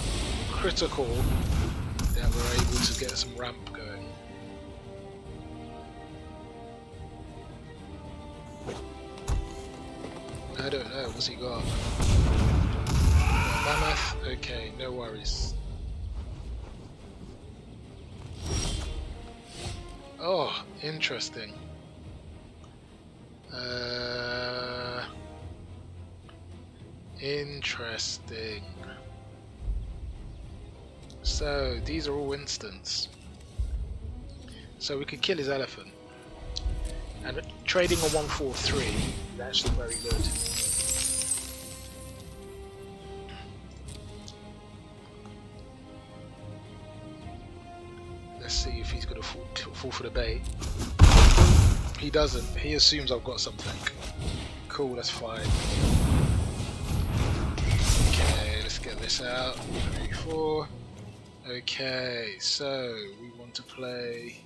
critical that we're able to get some ramp going. I don't know, what's he got? Mammoth? Okay, no worries. Oh, interesting. Interesting. So, these are all instants. So we could kill his elephant. And trading a 1-4-3 is actually very good. Let's see if he's going to fall for the bait. He doesn't. He assumes I've got something. Cool, that's fine. Okay, let's get this out. 3, 4. Okay, so we want to play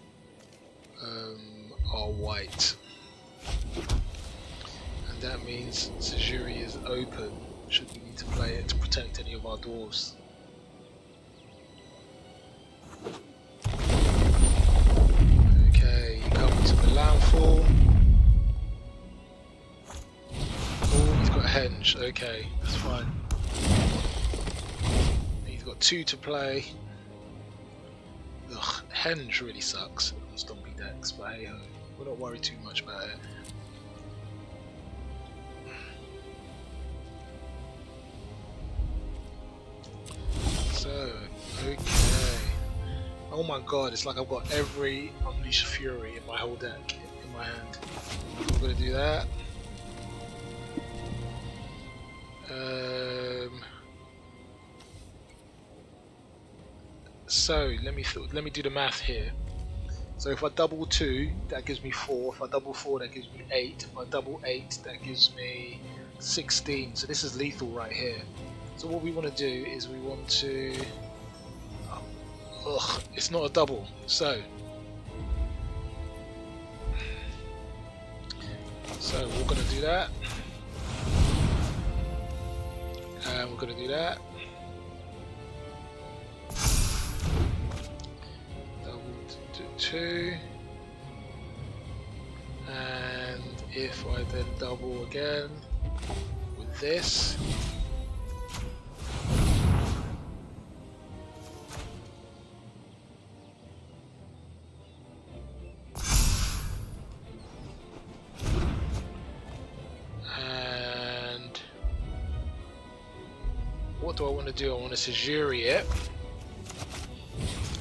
our white. And that means Sejuri is open. Should we need to play it to protect any of our dwarves? Okay, you come to the landfall. Oh, he's got a henge. Okay, that's fine. He's got 2 to play. Ugh, henge really sucks on Stompy decks, but hey ho, we're not worried too much about it. So, okay. Oh my god, it's like I've got every Unleashed Fury in my whole deck in my hand. I'm gonna do that. So let me do the math here. So if I double 2, that gives me 4. If I double 4, that gives me 8. If I double 8, that gives me 16. So this is lethal right here. So what we want to do is we want to... it's not a double. So we're going to do that. And we're going to do that. Double 2. And if I then double again with this, and what do I want to do? I want to Sajiri it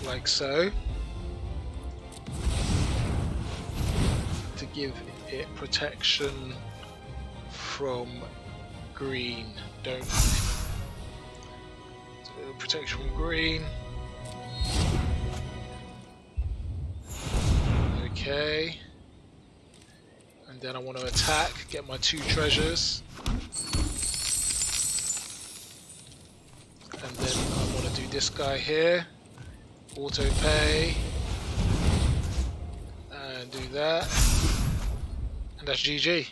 like so to give it protection from green. Don't protection from green. Okay, and then I want to attack, get my 2 treasures, and then I want to do this guy here, auto pay, and do that, and that's GG.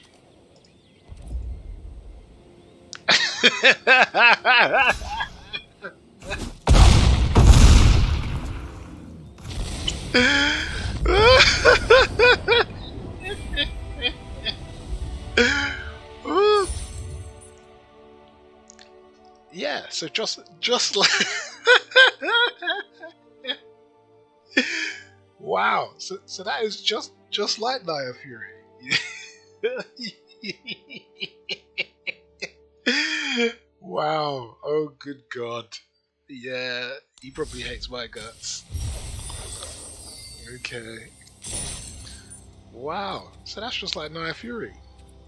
Yeah, so just like wow, so that is just like Naya Fury. Wow, oh good god. Yeah, he probably hates my guts. Okay. Wow, so that's just like Naya Fury.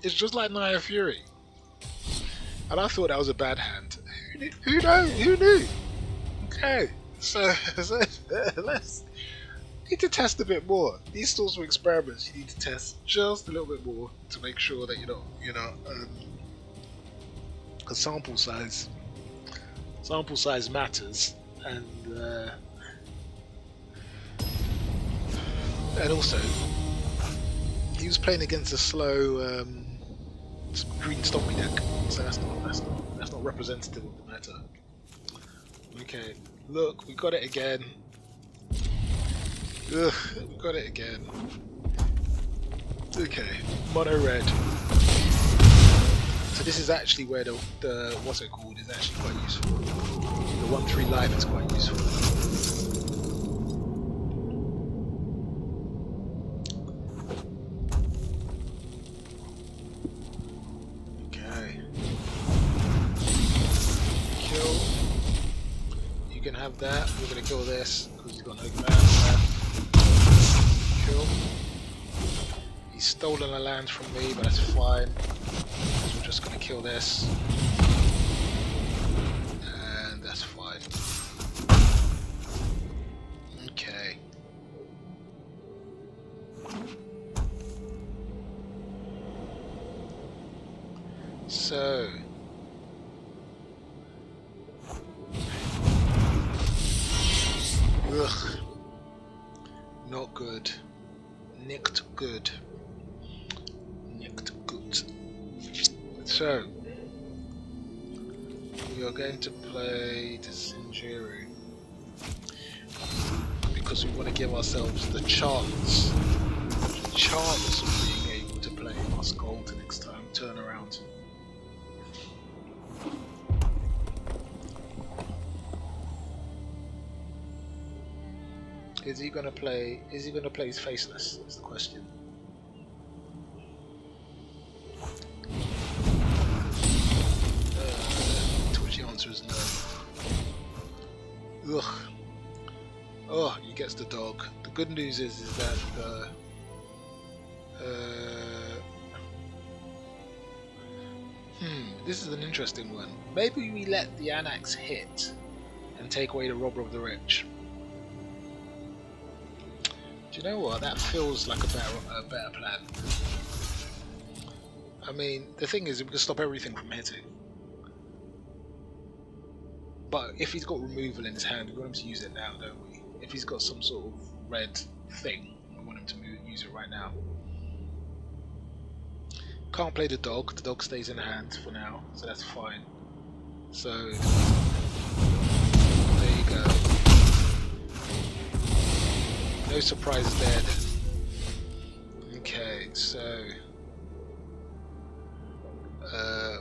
It's just like Naya Fury. And I thought that was a bad hand. Who knew? Okay, so let's need to test a bit more. These sorts of experiments, you need to test just a little bit more to make sure that you're not, because sample size matters, and also he was playing against a slow green stompy deck, so that's not representative of the meta. Okay, look, we got it again. Ugh, we got it again. Okay, mono red. So this is actually where the what's it called is actually quite useful. The 1/3 life is quite useful. Have that. We're going to kill this because he's got no command. Kill. He's stolen a land from me, but that's fine. So we're just going to kill this, and that's fine. Okay. So. Ugh. Not good. Nicked good. Nicked good. So, we are going to play the Sinjiri because we want to give ourselves the chance of being able to play Moss Gold next time, turn around. Is he gonna play his faceless? Is the question. To which the answer is no. Ugh. Oh, he gets the dog. The good news is that this is an interesting one. Maybe we let the Anax hit and take away the Robber of the Rich. Do you know what? That feels like a better plan. I mean, the thing is, we can stop everything from hitting. But if he's got removal in his hand, we want him to use it now, don't we? If he's got some sort of red thing, we want him to use it right now. Can't play the dog stays in hand for now, so that's fine. So, there you go. No surprises there then. Okay, so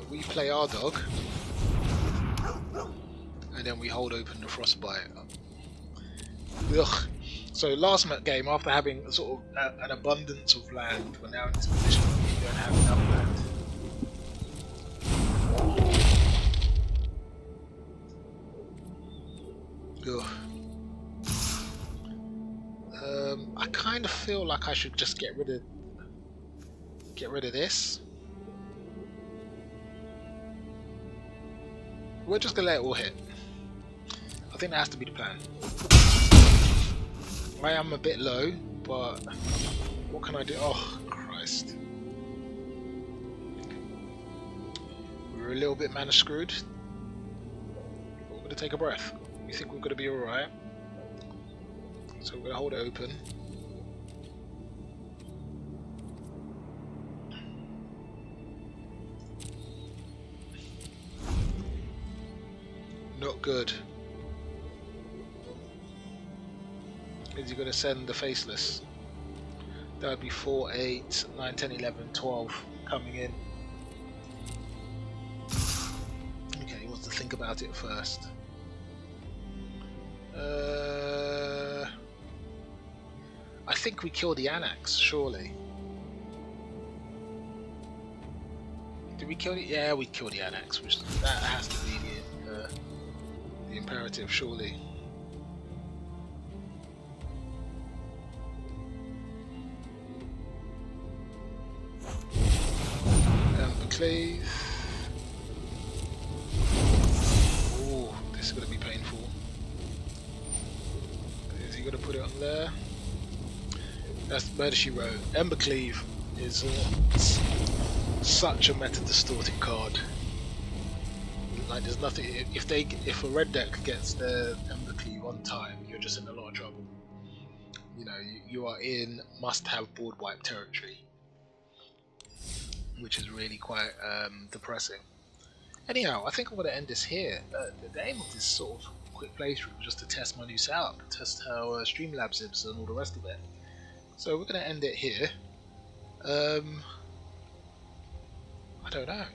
we play our dog, and then we hold open the Frostbite. Ugh. So last game, after having sort of an abundance of land, we're now in this position where we don't have enough land. Ugh. I kind of feel like I should just get rid of this. We're just gonna let it all hit. I think that has to be the plan. I am a bit low, but what can I do? Oh, Christ. We're a little bit mana screwed. We're going to take a breath. We think we're going to be alright. So we're going to hold it open. Not good. Is he going to send the Faceless? That would be 4, 8, 9, 10, 11, 12 coming in. Okay, he wants to think about it first. I think we kill the Anax, surely. Did we kill it? Yeah, we killed the Anax, which that has to be the imperative, surely. Cleave. Oh, this is going to be painful. Is he going to put it on there? That's Murder She Wrote. Embercleave is such a meta distorted card. Like, there's nothing. If a red deck gets their Embercleave on time, you're just in a lot of trouble. You know, you are in must-have board wipe territory, which is really quite depressing. Anyhow, I think I'm going to end this here. The aim of this sort of quick playthrough was just to test my new setup, test how Streamlabs is and all the rest of it. So we're going to end it here. I don't know.